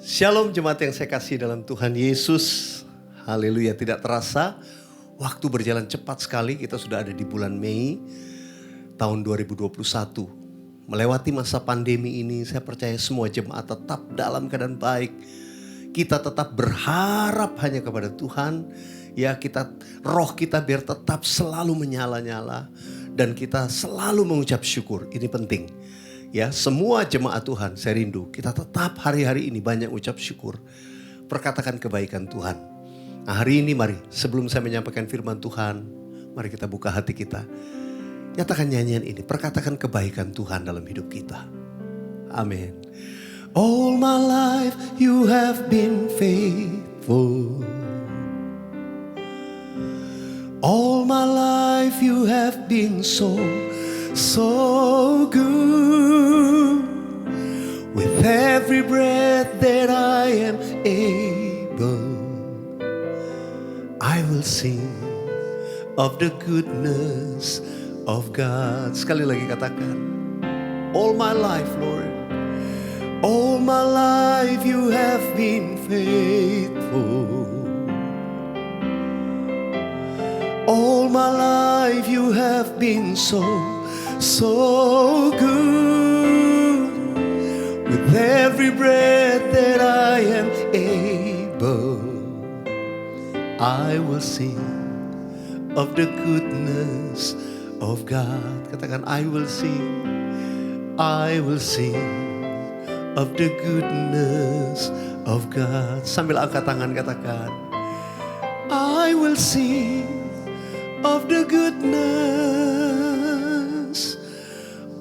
Shalom jemaat yang saya kasih dalam Tuhan Yesus. Haleluya, tidak terasa waktu berjalan cepat sekali. Kita sudah ada di bulan Mei tahun 2021. Melewati masa pandemi ini, saya percaya semua jemaat tetap dalam keadaan baik. Kita tetap berharap hanya kepada Tuhan. Ya, roh kita biar tetap selalu menyala-nyala dan kita selalu mengucap syukur. Ini penting. Ya, semua jemaat Tuhan, saya rindu kita tetap hari-hari ini banyak ucap syukur. Perkatakan kebaikan Tuhan. Nah, hari ini mari, sebelum saya menyampaikan firman Tuhan, mari kita buka hati kita. Nyatakan nyanyian ini, perkatakan kebaikan Tuhan dalam hidup kita. Amin. All my life you have been faithful. All my life you have been so good. With every breath that I am able, I will sing of the goodness of God. Sekali lagi katakan, all my life, Lord, all my life you have been faithful. All my life you have been so good. With every breath that I am able, I will sing of the goodness of God. Katakan, I will sing of the goodness of God. Sambil angkat tangan katakan, I will sing of the goodness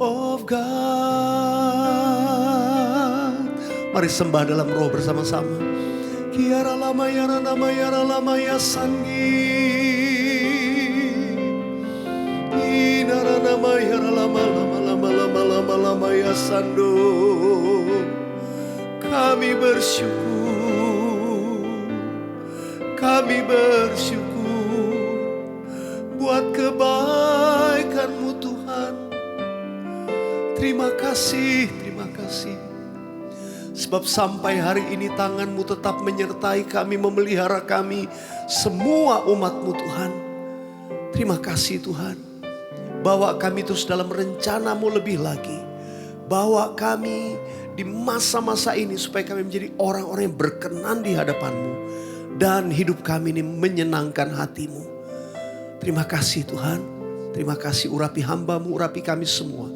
of God. Mari sembah dalam roh bersama-sama. Kiara lama yara nama yara lama ya sangi. Inara nama yara lama ya sando. Kami bersyukur buat kebaikan-Mu Tuhan. Terima kasih. Sebab sampai hari ini tangan-Mu tetap menyertai kami, memelihara kami, semua umat-Mu Tuhan. Terima kasih Tuhan. Bawa kami terus dalam rencana-Mu lebih lagi. Bawa kami di masa-masa ini supaya kami menjadi orang-orang yang berkenan di hadapan-Mu. Dan hidup kami ini menyenangkan hati-Mu. Terima kasih Tuhan. Terima kasih, urapi hamba-Mu, urapi kami semua.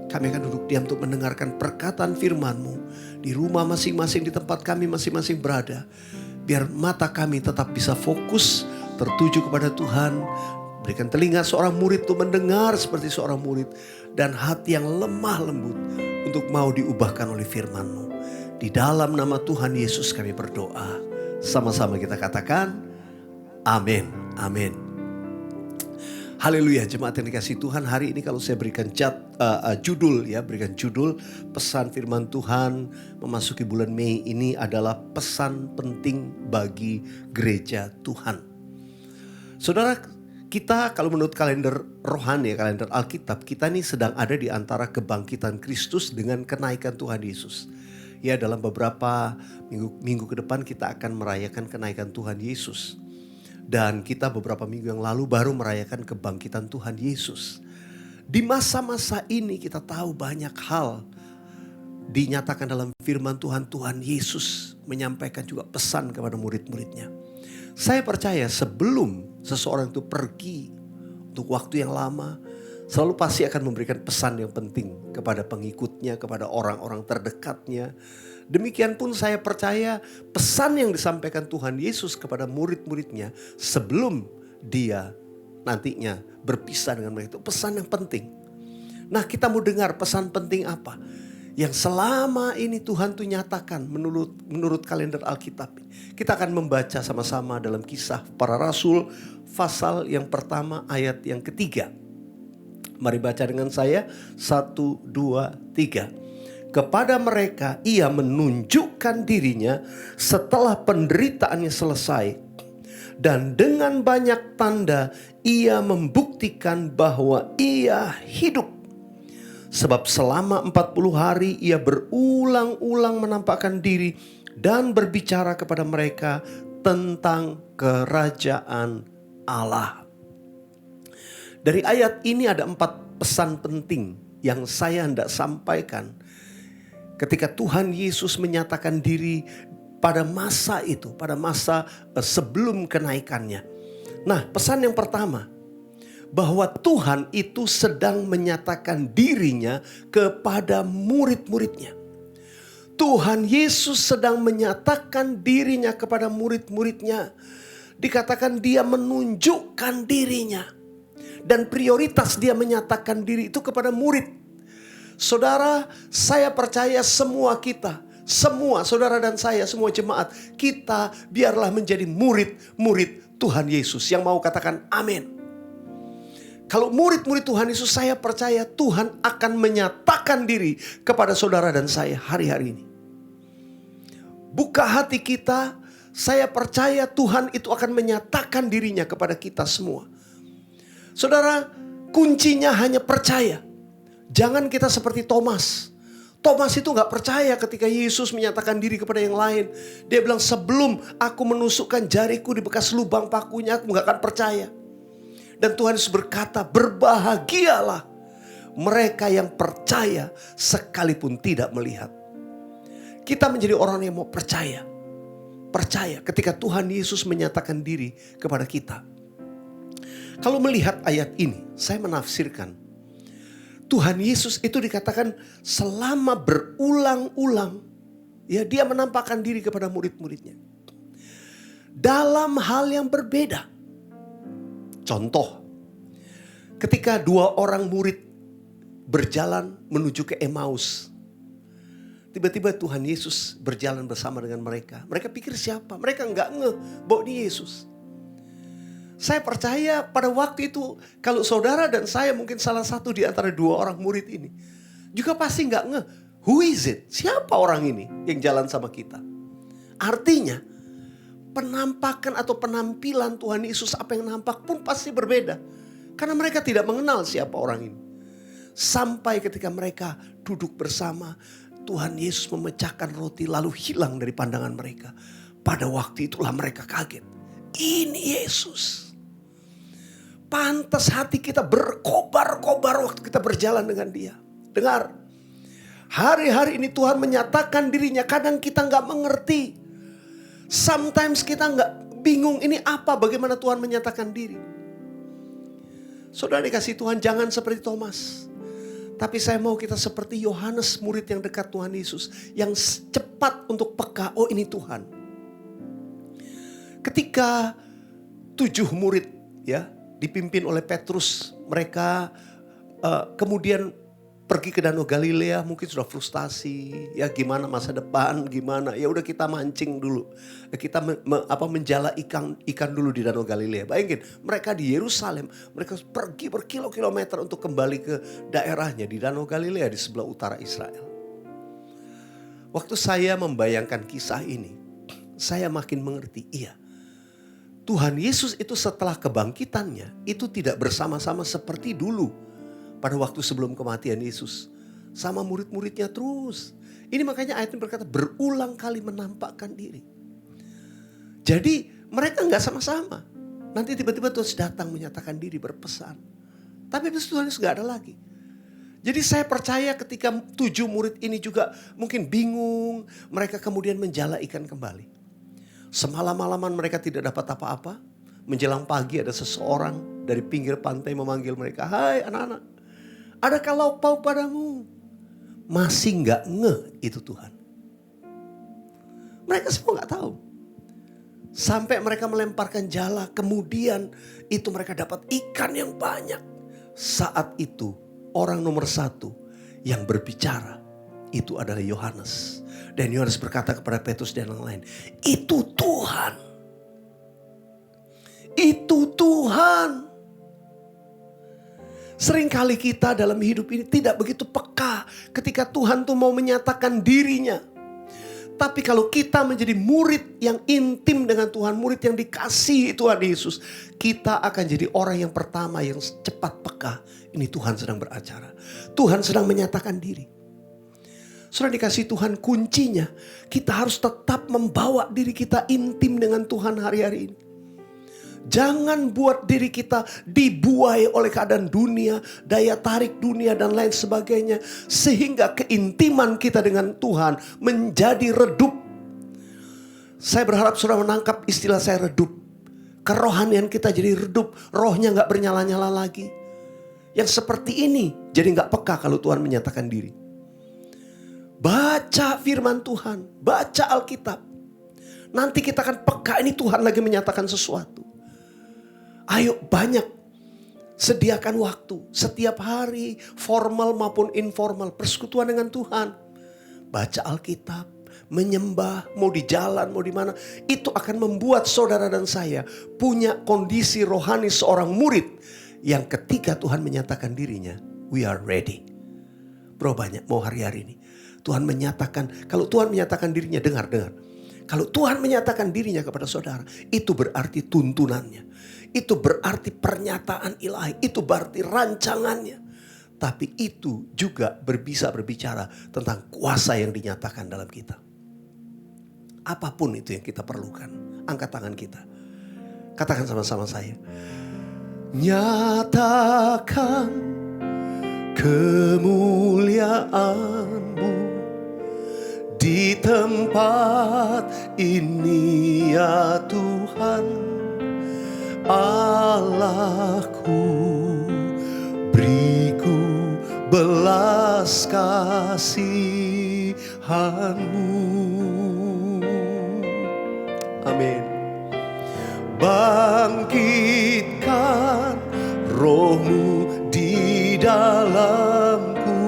Kami akan duduk diam untuk mendengarkan perkataan firman-Mu. Di rumah masing-masing, di tempat kami masing-masing berada. Biar mata kami tetap bisa fokus, tertuju kepada Tuhan. Berikan telinga seorang murid untuk mendengar seperti seorang murid. Dan hati yang lemah lembut untuk mau diubahkan oleh firman-Mu. Di dalam nama Tuhan Yesus kami berdoa. Sama-sama kita katakan, amin, amin. Haleluya, jemaat yang dikasihi Tuhan, hari ini kalau saya berikan judul pesan firman Tuhan memasuki bulan Mei ini adalah pesan penting bagi gereja Tuhan. Saudara, kita kalau menurut kalender rohani, kalender Alkitab, kita ini sedang ada di antara kebangkitan Kristus dengan kenaikan Tuhan Yesus. Ya, dalam beberapa minggu ke depan kita akan merayakan kenaikan Tuhan Yesus. Dan kita beberapa minggu yang lalu baru merayakan kebangkitan Tuhan Yesus. Di masa-masa ini kita tahu banyak hal dinyatakan dalam firman Tuhan. Tuhan Yesus menyampaikan juga pesan kepada murid-muridnya. Saya percaya sebelum seseorang itu pergi untuk waktu yang lama, selalu pasti akan memberikan pesan yang penting kepada pengikutnya, kepada orang-orang terdekatnya. Demikian pun saya percaya pesan yang disampaikan Tuhan Yesus kepada murid-muridnya sebelum dia nantinya berpisah dengan mereka, itu pesan yang penting. Nah, kita mau dengar pesan penting apa? Yang selama ini Tuhan tuh nyatakan menurut kalender Alkitab. Kita akan membaca sama-sama dalam Kisah Para Rasul pasal yang pertama ayat yang ketiga. Mari baca dengan saya, 1, 2, 3. Kepada mereka ia menunjukkan dirinya setelah penderitaannya selesai. Dan dengan banyak tanda ia membuktikan bahwa ia hidup. Sebab selama 40 hari ia berulang-ulang menampakkan diri dan berbicara kepada mereka tentang kerajaan Allah. Dari ayat ini ada 4 pesan penting yang saya hendak sampaikan ketika Tuhan Yesus menyatakan diri pada masa itu, pada masa sebelum kenaikannya. Nah, pesan yang pertama, bahwa Tuhan itu sedang menyatakan dirinya kepada murid-muridnya. Tuhan Yesus sedang menyatakan dirinya kepada murid-muridnya. Dikatakan dia menunjukkan dirinya. Dan prioritas dia menyatakan diri itu kepada murid. Saudara, saya percaya semua kita, semua saudara dan saya, semua jemaat, kita biarlah menjadi murid-murid Tuhan Yesus. Yang mau katakan amin. Kalau murid-murid Tuhan Yesus, saya percaya Tuhan akan menyatakan diri kepada saudara dan saya hari-hari ini. Buka hati kita, saya percaya Tuhan itu akan menyatakan dirinya kepada kita semua. Saudara, kuncinya hanya percaya. Jangan kita seperti Thomas. Thomas itu gak percaya ketika Yesus menyatakan diri kepada yang lain. Dia bilang, sebelum aku menusukkan jariku di bekas lubang pakunya, aku gak akan percaya. Dan Tuhan Yesus berkata, berbahagialah mereka yang percaya sekalipun tidak melihat. Kita menjadi orang yang mau percaya. Percaya ketika Tuhan Yesus menyatakan diri kepada kita. Kalau melihat ayat ini, saya menafsirkan. Tuhan Yesus itu dikatakan selama berulang-ulang, ya, dia menampakkan diri kepada murid-muridnya. Dalam hal yang berbeda. Contoh, ketika 2 orang murid berjalan menuju ke Emmaus. Tiba-tiba Tuhan Yesus berjalan bersama dengan mereka. Mereka pikir siapa? Mereka nggak ngeh bahwa ini Yesus. Saya percaya pada waktu itu kalau saudara dan saya mungkin salah satu di antara 2 orang murid ini. Juga pasti nggak ngeh. Who is it? Siapa orang ini yang jalan sama kita? Artinya penampakan atau penampilan Tuhan Yesus apa yang nampak pun pasti berbeda. Karena mereka tidak mengenal siapa orang ini. Sampai ketika mereka duduk bersama, Tuhan Yesus memecahkan roti lalu hilang dari pandangan mereka. Pada waktu itulah mereka kaget. Ini Yesus. Pantas hati kita berkobar-kobar waktu kita berjalan dengan dia. Dengar. Hari-hari ini Tuhan menyatakan dirinya. Kadang kita gak mengerti. Sometimes kita gak bingung ini apa. Bagaimana Tuhan menyatakan diri. Saudara dikasih Tuhan, jangan seperti Thomas. Tapi saya mau kita seperti Yohanes, murid yang dekat Tuhan Yesus. Yang cepat untuk peka, oh ini Tuhan. Ketika 7 murid ya dipimpin oleh Petrus. Mereka kemudian pergi ke Danau Galilea, mungkin sudah frustasi. Ya gimana masa depan, gimana. Ya udah kita mancing dulu. Kita menjala ikan dulu di Danau Galilea. Bayangin, mereka di Yerusalem, mereka pergi berkilo-kilometer untuk kembali ke daerahnya di Danau Galilea di sebelah utara Israel. Waktu saya membayangkan kisah ini, saya makin mengerti, iya. Tuhan Yesus itu setelah kebangkitannya, itu tidak bersama-sama seperti dulu. Pada waktu sebelum kematian Yesus. Sama murid-muridnya terus. Ini makanya ayat ini berkata berulang kali menampakkan diri. Jadi mereka gak sama-sama. Nanti tiba-tiba Tuhan datang menyatakan diri, berpesan. Tapi Tuhan Yesus gak ada lagi. Jadi saya percaya ketika 7 murid ini juga mungkin bingung. Mereka kemudian menjala ikan kembali. Semalam-malaman mereka tidak dapat apa-apa. Menjelang pagi ada seseorang dari pinggir pantai memanggil mereka. Hai anak-anak, adakah lauk pauk padamu? Masih gak ngeh itu Tuhan. Mereka semua gak tahu. Sampai mereka melemparkan jala. Kemudian itu mereka dapat ikan yang banyak. Saat itu orang nomor 1 yang berbicara itu adalah Yohanes. Dan Yohanes berkata kepada Petrus dan yang lain, itu Tuhan. Itu Tuhan. Seringkali kita dalam hidup ini tidak begitu peka ketika Tuhan tuh mau menyatakan dirinya. Tapi kalau kita menjadi murid yang intim dengan Tuhan, murid yang dikasihi Tuhan Yesus, kita akan jadi orang yang pertama yang cepat peka. Ini Tuhan sedang beracara. Tuhan sedang menyatakan diri. Saudara dikasih Tuhan, kuncinya kita harus tetap membawa diri kita intim dengan Tuhan hari-hari ini. Jangan buat diri kita dibuai oleh keadaan dunia, daya tarik dunia dan lain sebagainya. Sehingga keintiman kita dengan Tuhan menjadi redup. Saya berharap saudara menangkap istilah saya redup. Kerohanian kita jadi redup, rohnya gak bernyala-nyala lagi. Yang seperti ini jadi gak peka kalau Tuhan menyatakan diri. Baca firman Tuhan, baca Alkitab. Nanti kita akan peka, ini Tuhan lagi menyatakan sesuatu. Ayo banyak sediakan waktu setiap hari, formal maupun informal, persekutuan dengan Tuhan. Baca Alkitab, menyembah, mau di jalan, mau di mana. Itu akan membuat saudara dan saya punya kondisi rohani seorang murid yang ketika Tuhan menyatakan dirinya, we are ready. Bro, banyak mau hari-hari ini Tuhan menyatakan, kalau Tuhan menyatakan dirinya, dengar. Kalau Tuhan menyatakan dirinya kepada saudara, itu berarti tuntunannya. Itu berarti pernyataan ilahi. Itu berarti rancangannya. Tapi itu juga bisa berbicara tentang kuasa yang dinyatakan dalam kita. Apapun itu yang kita perlukan, angkat tangan kita. Katakan sama-sama saya. Nyatakan kemuliaan-Mu di tempat ini ya Tuhan. Allahku, beriku belas kasihan-Mu. Amin. Bangkitkan roh-Mu di dalamku,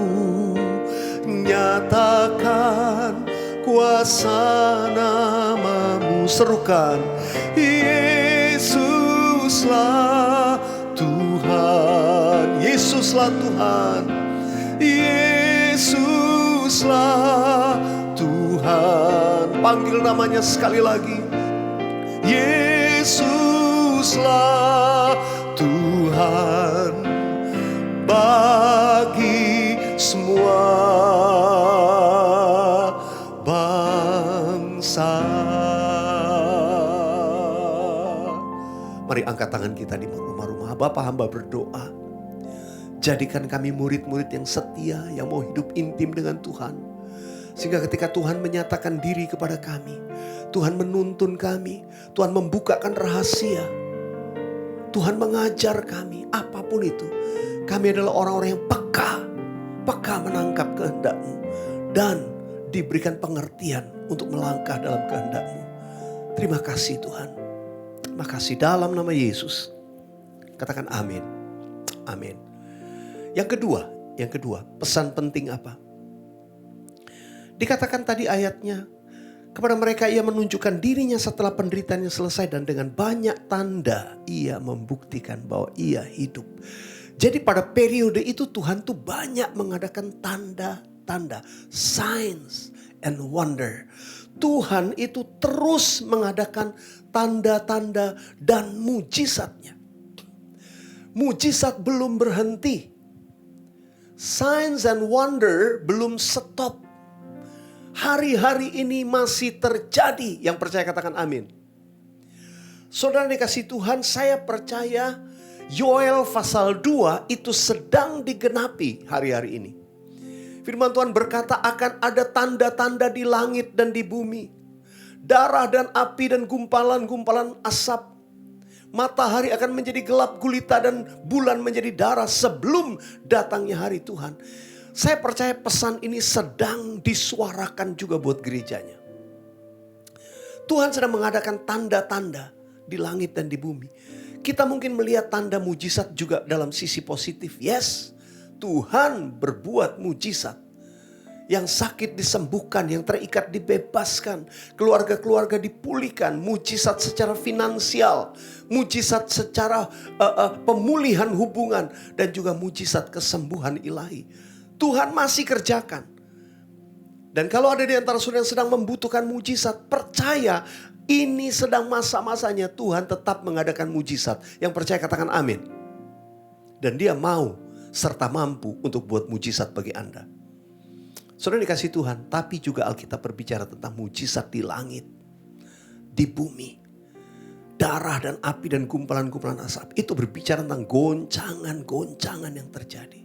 nyatakan kuasa nama-Mu. Serukan, Yesuslah Tuhan, Yesuslah Tuhan, Yesuslah Tuhan. Panggil namanya sekali lagi, Yesuslah Tuhan bagi semua bangsa. Mari angkat tangan kita di rumah-rumah. Bapa, hamba berdoa, jadikan kami murid-murid yang setia, yang mau hidup intim dengan Tuhan. Sehingga ketika Tuhan menyatakan diri kepada kami, Tuhan menuntun kami, Tuhan membukakan rahasia, Tuhan mengajar kami, apapun itu, kami adalah orang-orang yang peka menangkap kehendak-Mu dan diberikan pengertian untuk melangkah dalam kehendak-Mu. Terima kasih Tuhan. Terima kasih dalam nama Yesus. Katakan amin. Amin. Yang kedua, pesan penting apa? Dikatakan tadi ayatnya, kepada mereka ia menunjukkan dirinya setelah penderitaannya selesai dan dengan banyak tanda ia membuktikan bahwa ia hidup. Jadi pada periode itu Tuhan tuh banyak mengadakan tanda-tanda, signs and wonder. Tuhan itu terus mengadakan tanda-tanda dan mujizatnya. Mujizat belum berhenti. Signs and wonder belum stop. Hari-hari ini masih terjadi. Yang percaya katakan amin. Saudara dikasih Tuhan, saya percaya Yoel pasal 2 itu sedang digenapi hari-hari ini. Firman Tuhan berkata akan ada tanda-tanda di langit dan di bumi. Darah dan api dan gumpalan-gumpalan asap. Matahari akan menjadi gelap gulita dan bulan menjadi darah sebelum datangnya hari Tuhan. Saya percaya pesan ini sedang disuarakan juga buat gerejanya. Tuhan sedang mengadakan tanda-tanda di langit dan di bumi. Kita mungkin melihat tanda mujizat juga dalam sisi positif. Yes, Tuhan berbuat mujizat. Yang sakit disembuhkan, yang terikat dibebaskan, keluarga-keluarga dipulihkan, mujizat secara finansial, mujizat secara pemulihan hubungan, dan juga mujizat kesembuhan ilahi. Tuhan masih kerjakan. Dan kalau ada di antara saudara yang sedang membutuhkan mujizat, percaya ini sedang masa-masanya Tuhan tetap mengadakan mujizat. Yang percaya katakan amin. Dan dia mau serta mampu untuk buat mujizat bagi Anda. Saudara dikasih Tuhan, tapi juga Alkitab berbicara tentang mujizat di langit, di bumi. Darah dan api dan gumpalan-gumpalan asap. Itu berbicara tentang goncangan-goncangan yang terjadi.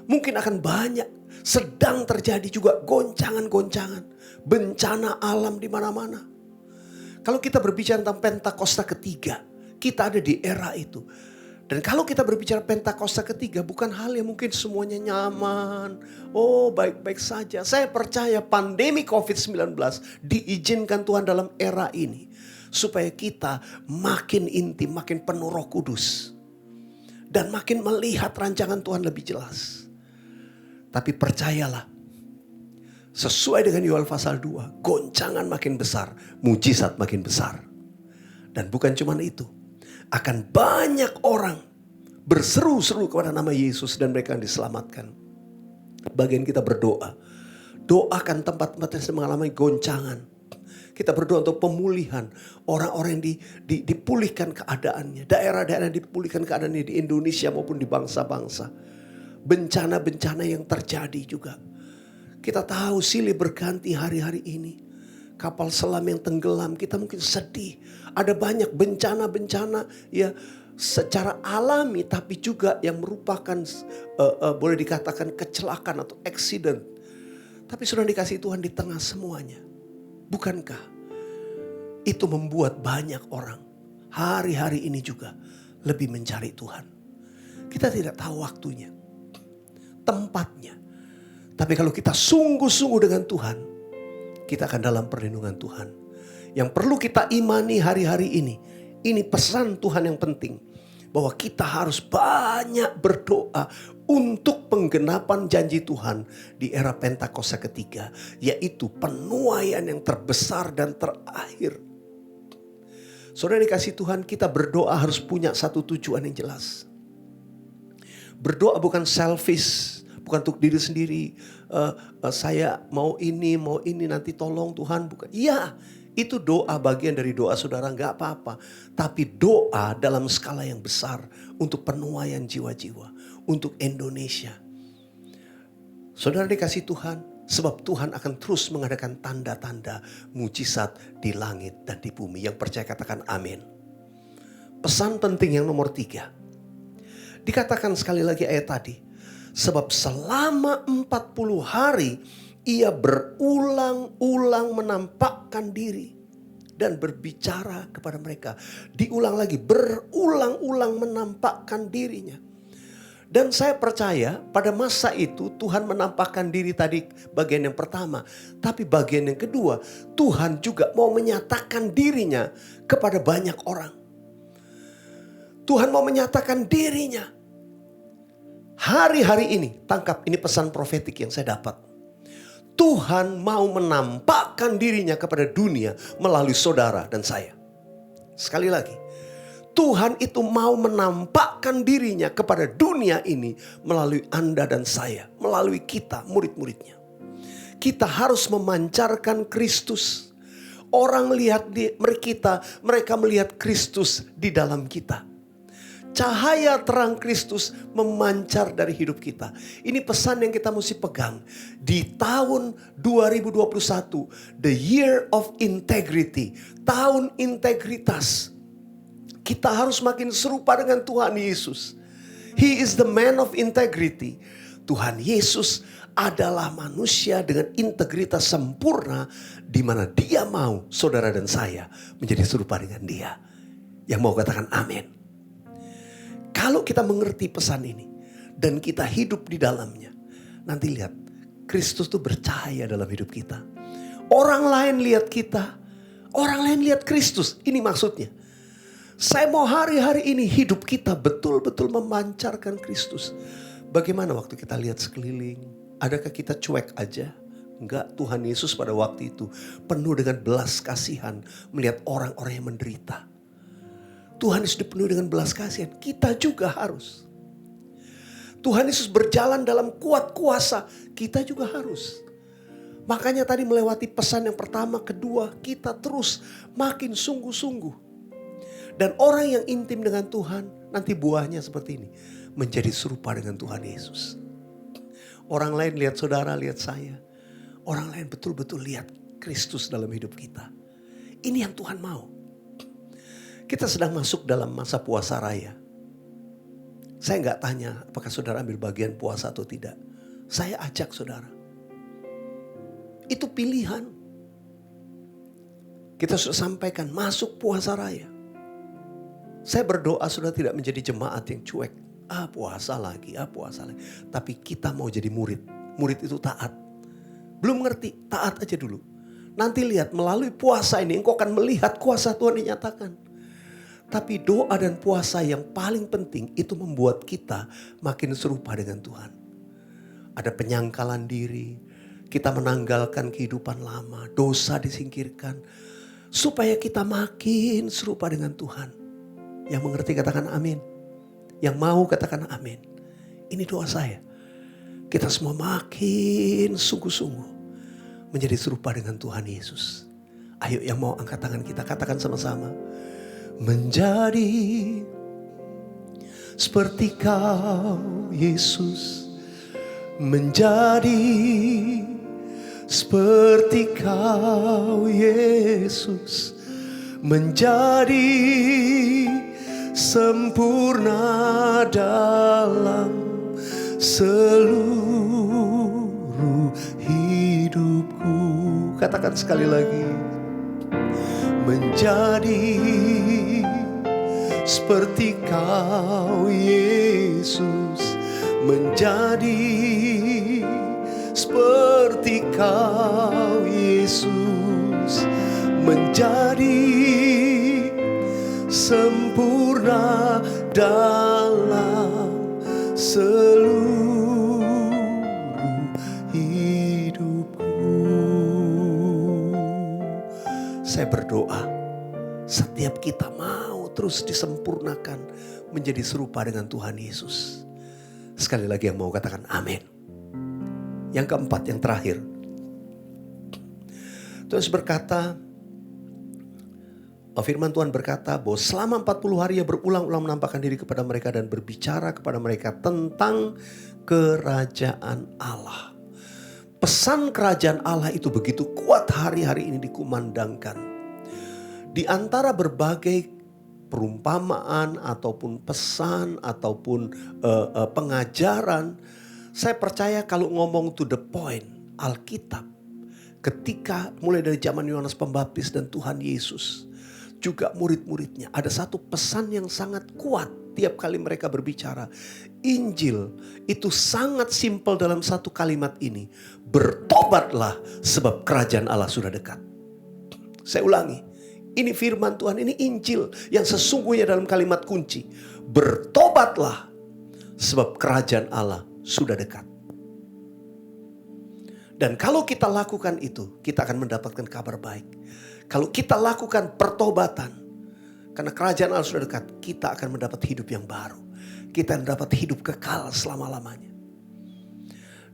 Mungkin akan banyak, sedang terjadi juga goncangan-goncangan. Bencana alam di mana-mana. Kalau kita berbicara tentang Pentakosta ketiga, kita ada di era itu. Dan kalau kita berbicara Pentakosta ketiga, bukan hal yang mungkin semuanya nyaman. Oh, baik-baik saja. Saya percaya pandemi COVID-19 diizinkan Tuhan dalam era ini. Supaya kita makin intim, makin penuh Roh Kudus. Dan makin melihat rancangan Tuhan lebih jelas. Tapi percayalah, sesuai dengan Yoel pasal 2, goncangan makin besar, mujizat makin besar. Dan bukan cuma itu. Akan banyak orang berseru-seru kepada nama Yesus dan mereka diselamatkan. Bagian kita berdoa. Doakan tempat-tempat yang mengalami goncangan. Kita berdoa untuk pemulihan. Orang-orang yang dipulihkan keadaannya. Daerah-daerah yang dipulihkan keadaannya di Indonesia maupun di bangsa-bangsa. Bencana-bencana yang terjadi juga. Kita tahu silih berganti hari-hari ini. Kapal selam yang tenggelam, kita mungkin sedih. Ada banyak bencana-bencana ya secara alami, tapi juga yang merupakan boleh dikatakan kecelakaan atau accident. Tapi sudah dikasih Tuhan di tengah semuanya. Bukankah itu membuat banyak orang hari-hari ini juga lebih mencari Tuhan? Kita tidak tahu waktunya, tempatnya. Tapi kalau kita sungguh-sungguh dengan Tuhan, kita akan dalam perlindungan Tuhan. Yang perlu kita imani hari-hari ini pesan Tuhan yang penting. Bahwa kita harus banyak berdoa untuk penggenapan janji Tuhan di era Pentakosta ketiga. Yaitu penuaian yang terbesar dan terakhir. Saudara dikasih Tuhan, kita berdoa harus punya satu tujuan yang jelas. Berdoa bukan selfish. Bukan untuk diri sendiri. Saya mau ini nanti tolong Tuhan. Bukan. Iya, itu doa bagian dari doa saudara, gak apa-apa. Tapi doa dalam skala yang besar untuk penuaian jiwa-jiwa. Untuk Indonesia. Saudara dikasih Tuhan. Sebab Tuhan akan terus mengadakan tanda-tanda mujizat di langit dan di bumi. Yang percaya katakan amin. Pesan penting yang nomor 3. Dikatakan sekali lagi ayat tadi. Sebab selama 40 hari ia berulang-ulang menampakkan diri dan berbicara kepada mereka. Diulang lagi, berulang-ulang menampakkan dirinya. Dan saya percaya pada masa itu Tuhan menampakkan diri tadi bagian yang pertama. Tapi bagian yang kedua, Tuhan juga mau menyatakan dirinya kepada banyak orang. Tuhan mau menyatakan dirinya. Hari-hari ini, tangkap ini pesan profetik yang saya dapat. Tuhan mau menampakkan dirinya kepada dunia melalui saudara dan saya. Sekali lagi, Tuhan itu mau menampakkan dirinya kepada dunia ini melalui Anda dan saya, melalui kita, murid-muridnya. Kita harus memancarkan Kristus. Orang melihat kita, mereka melihat Kristus di dalam kita. Cahaya terang Kristus memancar dari hidup kita. Ini pesan yang kita mesti pegang. Di tahun 2021, the year of integrity. Tahun integritas. Kita harus makin serupa dengan Tuhan Yesus. He is the man of integrity. Tuhan Yesus adalah manusia dengan integritas sempurna. Di mana dia mau saudara dan saya menjadi serupa dengan dia. Yang mau katakan amin. Kalau kita mengerti pesan ini dan kita hidup di dalamnya, nanti lihat Kristus itu bercahaya dalam hidup kita. Orang lain lihat kita, orang lain lihat Kristus. Ini maksudnya. Saya mau hari-hari ini hidup kita betul-betul memancarkan Kristus. Bagaimana waktu kita lihat sekeliling? Adakah kita cuek aja? Enggak, Tuhan Yesus pada waktu itu penuh dengan belas kasihan melihat orang-orang yang menderita. Tuhan Yesus dipenuhi dengan belas kasihan. Kita juga harus. Tuhan Yesus berjalan dalam kuat kuasa. Kita juga harus. Makanya tadi melewati pesan yang pertama, kedua, kita terus makin sungguh-sungguh. Dan orang yang intim dengan Tuhan, nanti buahnya seperti ini. Menjadi serupa dengan Tuhan Yesus. Orang lain lihat saudara, lihat saya. Orang lain betul-betul lihat Kristus dalam hidup kita. Ini yang Tuhan mau. Kita sedang masuk dalam masa puasa raya. Saya nggak tanya apakah saudara ambil bagian puasa atau tidak. Saya ajak saudara. Itu pilihan. Kita sudah sampaikan masuk puasa raya. Saya berdoa saudara tidak menjadi jemaat yang cuek. Puasa lagi. Tapi kita mau jadi murid. Murid itu taat. Belum ngerti, taat aja dulu. Nanti lihat melalui puasa ini engkau akan melihat kuasa Tuhan dinyatakan. Tapi doa dan puasa yang paling penting itu membuat kita makin serupa dengan Tuhan. Ada penyangkalan diri, kita menanggalkan kehidupan lama, dosa disingkirkan. Supaya kita makin serupa dengan Tuhan. Yang mengerti katakan amin. Yang mau katakan amin. Ini doa saya. Kita semua makin sungguh-sungguh menjadi serupa dengan Tuhan Yesus. Ayo yang mau angkat tangan kita, katakan sama-sama. Menjadi seperti Kau Yesus. Menjadi seperti Kau Yesus. Menjadi sempurna dalam seluruh hidupku. Katakan sekali lagi. Menjadi seperti Kau Yesus. Menjadi seperti Kau Yesus. Menjadi sempurna dalam seluruh hidupku. Saya berdoa setiap kita mau terus disempurnakan menjadi serupa dengan Tuhan Yesus. Sekali lagi yang mau katakan amin. Yang keempat, yang terakhir. Terus berkata, firman Tuhan berkata bahwa selama 40 hari ia berulang-ulang menampakkan diri kepada mereka dan berbicara kepada mereka tentang kerajaan Allah. Pesan kerajaan Allah itu begitu kuat hari-hari ini dikumandangkan. Di antara berbagai perumpamaan ataupun pesan ataupun pengajaran, saya percaya kalau ngomong to the point, Alkitab ketika mulai dari zaman Yohanes Pembaptis dan Tuhan Yesus, juga murid-muridnya, ada satu pesan yang sangat kuat tiap kali mereka berbicara. Injil itu sangat simpel dalam satu kalimat ini. Bertobatlah sebab kerajaan Allah sudah dekat. Saya ulangi. Ini firman Tuhan, ini Injil yang sesungguhnya dalam kalimat kunci. Bertobatlah sebab kerajaan Allah sudah dekat. Dan kalau kita lakukan itu, kita akan mendapatkan kabar baik. Kalau kita lakukan pertobatan, karena kerajaan Allah sudah dekat, kita akan mendapat hidup yang baru. Kita mendapat hidup kekal selama-lamanya.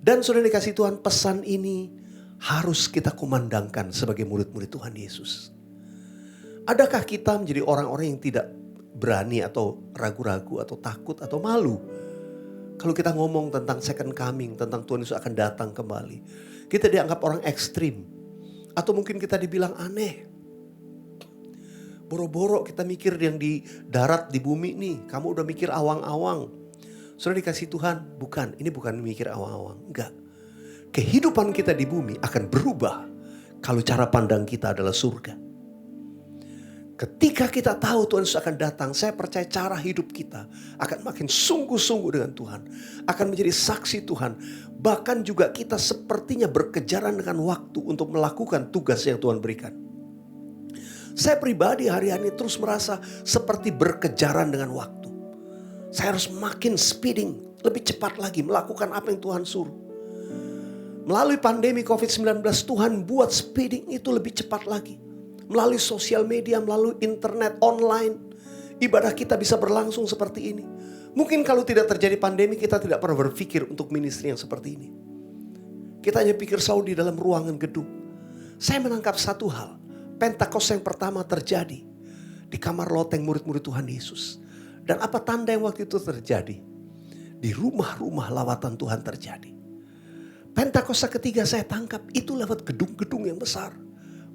Dan sudah dikasih Tuhan, pesan ini harus kita kumandangkan sebagai murid-murid Tuhan Yesus. Adakah kita menjadi orang-orang yang tidak berani atau ragu-ragu atau takut atau malu? Kalau kita ngomong tentang second coming, tentang Tuhan Yesus akan datang kembali. Kita dianggap orang ekstrim. Atau mungkin kita dibilang aneh. Boro-boro kita mikir yang di darat, di bumi nih. Kamu udah mikir awang-awang. Sudah dikasih Tuhan, bukan. Ini bukan mikir awang-awang. Enggak. Kehidupan kita di bumi akan berubah. Kalau cara pandang kita adalah surga. Ketika kita tahu Tuhan Yesus akan datang, saya percaya cara hidup kita akan makin sungguh-sungguh dengan Tuhan. Akan menjadi saksi Tuhan. Bahkan juga kita sepertinya berkejaran dengan waktu untuk melakukan tugas yang Tuhan berikan. Saya pribadi hari-hari ini terus merasa seperti berkejaran dengan waktu. Saya harus makin speeding, lebih cepat lagi melakukan apa yang Tuhan suruh. Melalui pandemi COVID-19, Tuhan buat speeding itu lebih cepat lagi. Melalui sosial media, melalui internet, online. Ibadah kita bisa berlangsung seperti ini. Mungkin kalau tidak terjadi pandemi, kita tidak pernah berpikir untuk ministry yang seperti ini. Kita hanya pikir Saudi dalam ruangan gedung. Saya menangkap satu hal. Pentakosta yang pertama terjadi di kamar loteng murid-murid Tuhan Yesus. Dan apa tanda yang waktu itu terjadi? Di rumah-rumah lawatan Tuhan terjadi. Pentakosta ketiga saya tangkap itu lewat gedung-gedung yang besar.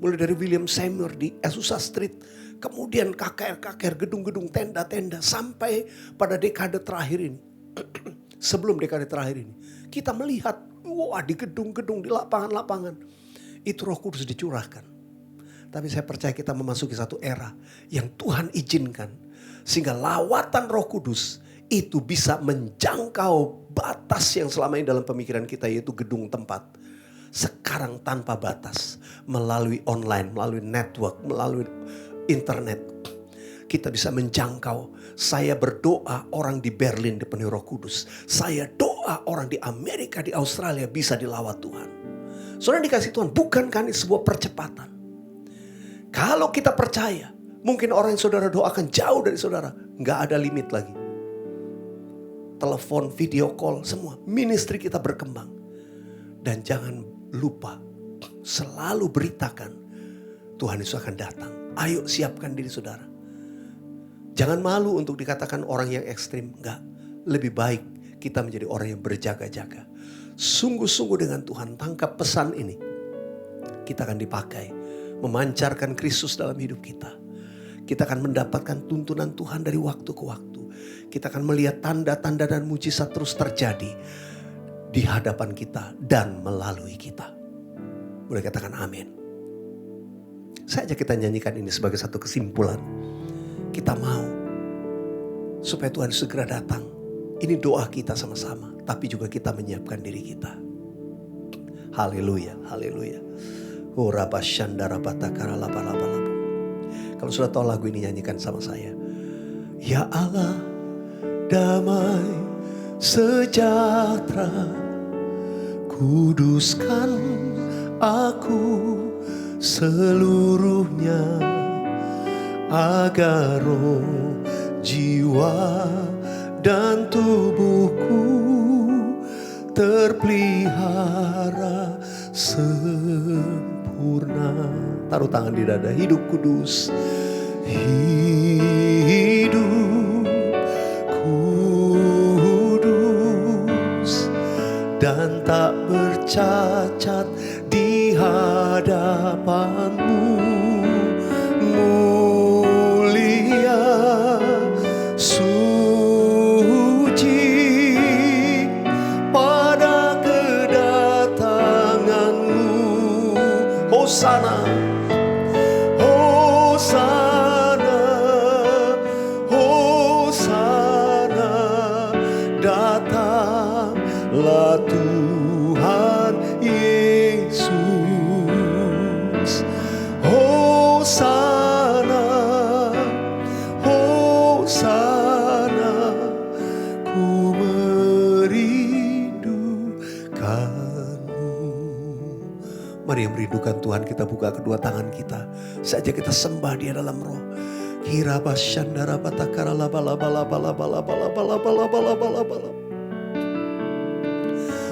Mulai dari William Seymour di Azusa Street. Kemudian KKR, gedung-gedung, tenda-tenda. Sampai pada dekade terakhir ini. Sebelum dekade terakhir ini. Kita melihat, wah di gedung-gedung, di lapangan-lapangan. Itu Roh Kudus dicurahkan. Tapi saya percaya kita memasuki satu era yang Tuhan izinkan. Sehingga lawatan Roh Kudus itu bisa menjangkau batas yang selama ini dalam pemikiran kita, yaitu gedung tempat. Sekarang tanpa batas. Melalui online, melalui network, melalui internet. Kita bisa menjangkau. Saya berdoa orang di Berlin dipenuhi Roh Kudus. Saya doa orang di Amerika, di Australia bisa dilawat Tuhan. Saudara dikasih Tuhan, bukankah ini sebuah percepatan? Kalau kita percaya, mungkin orang yang saudara doakan jauh dari saudara. Nggak ada limit lagi. Telepon, video call, semua. Ministry kita berkembang. Dan jangan lupa, selalu beritakan Tuhan Yesus akan datang. Ayo siapkan diri saudara. Jangan malu untuk dikatakan orang yang ekstrim. Enggak. Lebih baik kita menjadi orang yang berjaga-jaga. Sungguh-sungguh dengan Tuhan, tangkap pesan ini. Kita akan dipakai. Memancarkan Kristus dalam hidup kita. Kita akan mendapatkan tuntunan Tuhan dari waktu ke waktu. Kita akan melihat tanda-tanda dan mujizat terus terjadi di hadapan kita dan melalui kita. Boleh katakan amin. Saya ajak kita nyanyikan ini sebagai satu kesimpulan. Kita mau supaya Tuhan segera datang. Ini doa kita sama-sama. Tapi juga kita menyiapkan diri kita. Haleluya, haleluya. Kalau sudah tahu lagu ini, nyanyikan sama saya. Ya Allah, damai sejahtera, kuduskan aku seluruhnya, agar roh, jiwa, dan tubuhku terpelihara sempurna. Taruh tangan di dada. Hidup kudus, hidup kudus dan tak bercacat di hadapanmu, mulia, suci pada kedatanganmu. Hosana, Hosana, Hosana, datanglah Tuhan Yesus. Hosana, Hosana, ku merindukanmu. Mari yang merindukan Tuhan, kita buka kedua tangan kita. Saja kita sembah Dia dalam roh. Hiraba shandara batakara laba laba laba laba laba laba laba laba laba laba laba.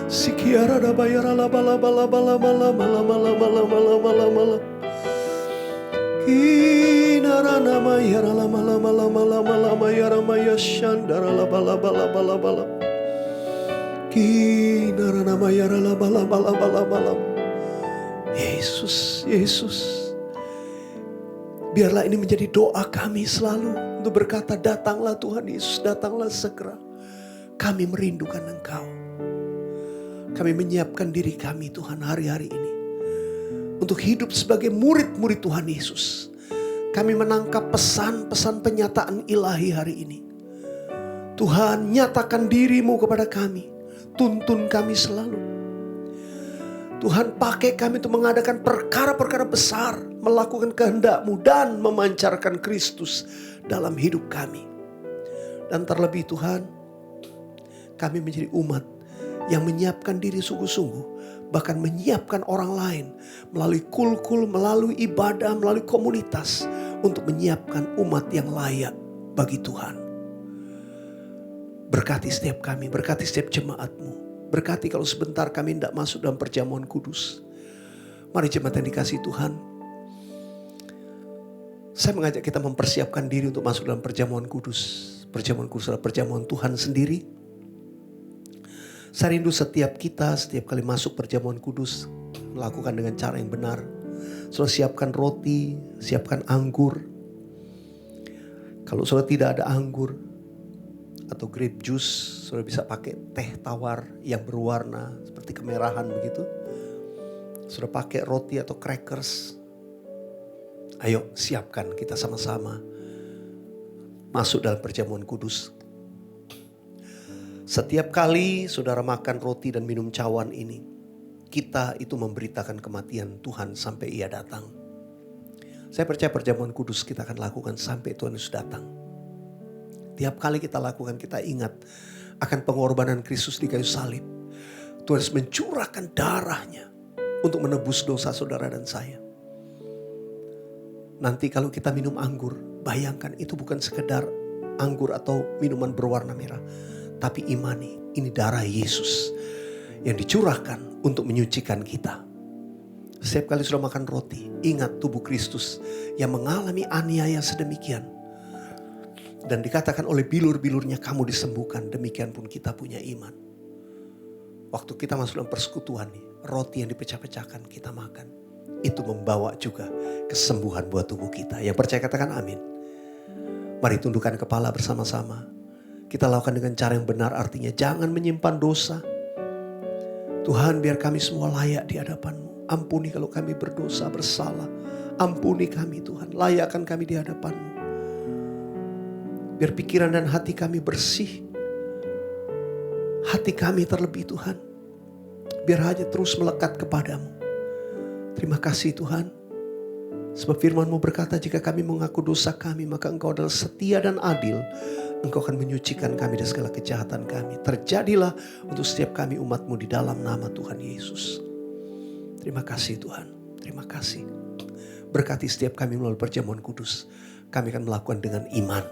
Sikiara da bayara laba laba laba laba laba laba laba laba laba laba laba. Inara nama yara lama lama lama lama lama yara maya shandara laba laba laba laba laba. Inara nama yara laba laba laba laba laba. Yesus, Yesus. Biarlah ini menjadi doa kami selalu untuk berkata, datanglah Tuhan Yesus, datanglah segera. Kami merindukan Engkau. Kami menyiapkan diri kami Tuhan hari-hari ini untuk hidup sebagai murid-murid Tuhan Yesus. Kami menangkap pesan-pesan penyataan ilahi hari ini. Tuhan, nyatakan diri-Mu kepada kami. Tuntun kami selalu. Tuhan, pakai kami untuk mengadakan perkara-perkara besar, melakukan kehendak-Mu dan memancarkan Kristus dalam hidup kami. Dan terlebih Tuhan, kami menjadi umat yang menyiapkan diri sungguh-sungguh, bahkan menyiapkan orang lain melalui kul-kul, melalui ibadah, melalui komunitas untuk menyiapkan umat yang layak bagi Tuhan. Berkati setiap kami, berkati setiap jemaat-Mu. Berkati kalau sebentar kami tidak masuk dalam perjamuan kudus. Mari jemaat yang dikasihi Tuhan. Saya mengajak kita mempersiapkan diri untuk masuk dalam perjamuan kudus. Perjamuan kudus adalah perjamuan Tuhan sendiri. Saya rindu setiap kita, setiap kali masuk perjamuan kudus, melakukan dengan cara yang benar. Saudara siapkan roti, siapkan anggur. Kalau saudara tidak ada anggur atau grape juice, saudara bisa pakai teh tawar yang berwarna seperti kemerahan begitu. Saudara pakai roti atau crackers. Ayo siapkan, kita sama-sama masuk dalam perjamuan kudus. Setiap kali saudara makan roti dan minum cawan ini, kita itu memberitakan kematian Tuhan sampai Ia datang. Saya percaya perjamuan kudus kita akan lakukan sampai Tuhan Yesus datang. Tiap kali kita lakukan, kita ingat akan pengorbanan Kristus di kayu salib. Tuhan Yesus mencurahkan darahnya untuk menebus dosa saudara dan saya. Nanti kalau kita minum anggur, bayangkan itu bukan sekedar anggur atau minuman berwarna merah. Tapi imani, ini darah Yesus yang dicurahkan untuk menyucikan kita. Setiap kali sudah makan roti, ingat tubuh Kristus yang mengalami aniaya sedemikian. Dan dikatakan oleh bilur-bilurnya kamu disembuhkan, demikian pun kita punya iman. Waktu kita masuk dalam persekutuan nih, roti yang dipecah-pecahkan kita makan. Itu membawa juga kesembuhan buat tubuh kita. Yang percaya katakan amin. Mari tundukkan kepala bersama-sama. Kita lakukan dengan cara yang benar, artinya jangan menyimpan dosa. Tuhan, biar kami semua layak di hadapan-Mu. Ampuni kalau kami berdosa, bersalah. Ampuni kami Tuhan, layakkan kami di hadapan-Mu. Biar pikiran dan hati kami bersih. Hati kami terlebih Tuhan, biar hanya terus melekat kepadamu. Terima kasih Tuhan. Sebab firman-Mu berkata jika kami mengaku dosa kami, maka Engkau adalah setia dan adil. Engkau akan menyucikan kami dari segala kejahatan kami. Terjadilah untuk setiap kami umat-Mu di dalam nama Tuhan Yesus. Terima kasih Tuhan. Terima kasih. Berkati setiap kami melalui perjamuan kudus. Kami akan melakukan dengan iman.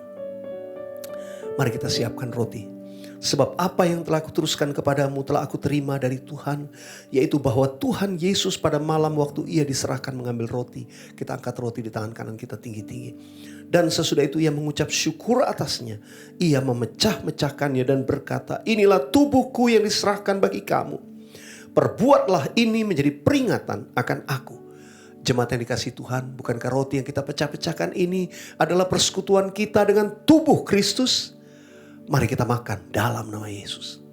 Mari kita siapkan roti. Sebab apa yang telah aku teruskan kepadamu telah aku terima dari Tuhan. Yaitu bahwa Tuhan Yesus pada malam waktu Ia diserahkan mengambil roti. Kita angkat roti di tangan kanan kita tinggi-tinggi. Dan sesudah itu Ia mengucap syukur atasnya. Ia memecah-mecahkannya dan berkata, inilah tubuhku yang diserahkan bagi kamu. Perbuatlah ini menjadi peringatan akan aku. Jemaat yang dikasihi Tuhan, bukankah roti yang kita pecah-pecahkan ini adalah persekutuan kita dengan tubuh Kristus? Mari kita makan dalam nama Yesus.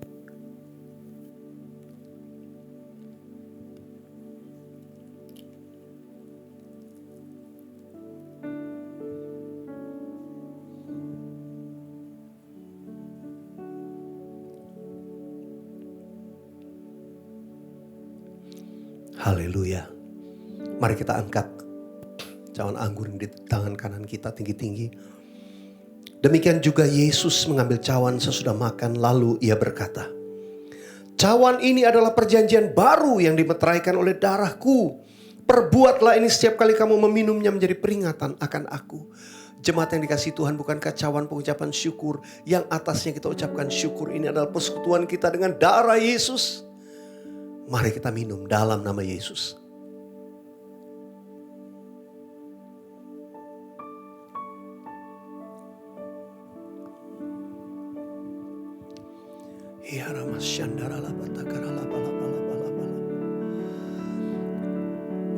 Haleluya. Mari kita angkat cawan anggur di tangan kanan kita tinggi-tinggi. Demikian juga Yesus mengambil cawan sesudah makan, lalu Ia berkata, cawan ini adalah perjanjian baru yang dimeteraikan oleh darahku. Perbuatlah ini setiap kali kamu meminumnya menjadi peringatan akan aku. Jemaat yang dikasihi Tuhan, bukankah cawan pengucapan syukur yang atasnya kita ucapkan syukur ini adalah persekutuan kita dengan darah Yesus? Mari kita minum dalam nama Yesus.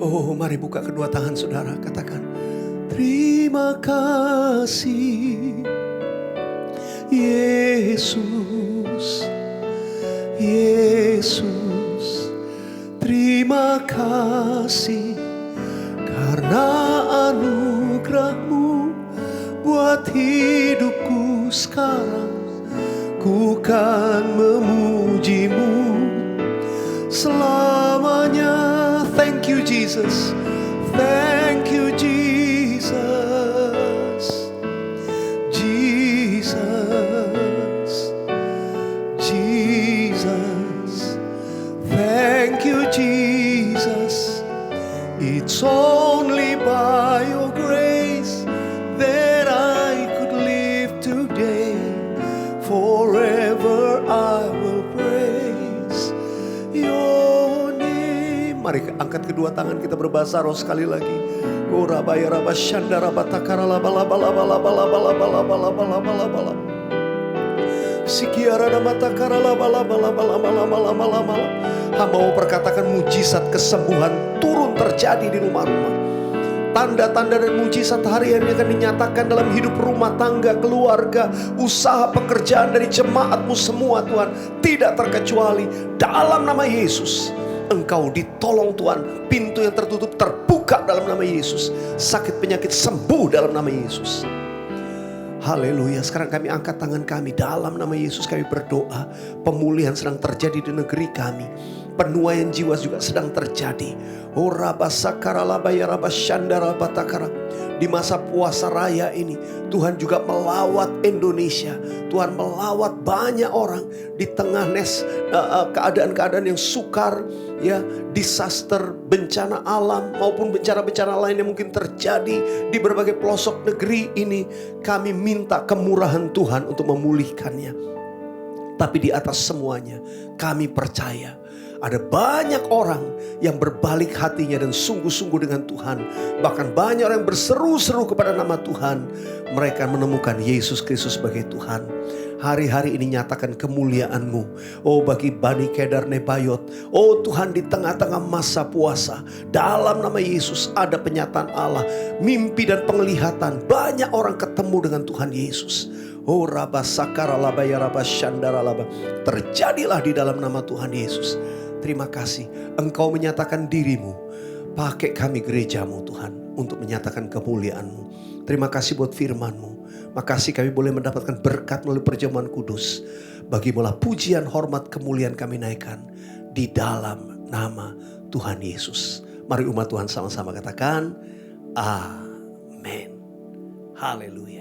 Oh, mari buka kedua tangan saudara, katakan, terima kasih Yesus, Yesus. Terima kasih karena anugerah-Mu buat hidupku sekarang. Ku kan memuji-Mu selamanya. Thank you Jesus, thank you Jesus, Jesus, Jesus. Thank you Jesus. It's only by your grace that I could live today. Forever I will praise your name. Mari angkat kedua tangan kita berbahasa roh sekali lagi. Gorabaya raba shandara batakara laba laba laba laba laba laba laba laba laba laba laba. Hamba mau perkatakan mujizat kesembuhan turun terjadi di rumah-rumah. Tanda-tanda dan mujizat harian yang akan dinyatakan dalam hidup rumah tangga, keluarga, usaha, pekerjaan dari jemaatmu semua Tuhan. Tidak terkecuali dalam nama Yesus. Engkau ditolong Tuhan. Pintu yang tertutup terbuka dalam nama Yesus. Sakit penyakit sembuh dalam nama Yesus. Haleluya. Sekarang kami angkat tangan kami. Dalam nama Yesus kami berdoa. Pemulihan sedang terjadi di negeri kami. Penuaian jiwa juga sedang terjadi. Di masa puasa raya ini Tuhan juga melawat Indonesia. Tuhan melawat banyak orang di tengah keadaan-keadaan yang sukar, ya, disaster, bencana alam maupun bencana-bencana lain yang mungkin terjadi di berbagai pelosok negeri ini. Kami minta kemurahan Tuhan untuk memulihkannya. Tapi di atas semuanya kami percaya ada banyak orang yang berbalik hatinya dan sungguh-sungguh dengan Tuhan. Bahkan banyak orang yang berseru-seru kepada nama Tuhan. Mereka menemukan Yesus Kristus sebagai Tuhan. Hari-hari ini nyatakan kemuliaan-Mu. Oh, bagi Bani Kedar Nebayot. Oh Tuhan, di tengah-tengah masa puasa, dalam nama Yesus ada penyataan Allah. Mimpi dan penglihatan. Banyak orang ketemu dengan Tuhan Yesus. Oh Rabba Sakara Laba ya Rabba Shandara Laba. Terjadilah di dalam nama Tuhan Yesus. Terima kasih Engkau menyatakan dirimu. Pakai kami gerejamu Tuhan untuk menyatakan kemuliaan-Mu. Terima kasih buat firman-Mu. Makasih kami boleh mendapatkan berkat melalui perjamuan kudus. Bagimulah pujian, hormat, kemuliaan kami naikkan di dalam nama Tuhan Yesus. Mari umat Tuhan sama-sama katakan amin. Haleluya.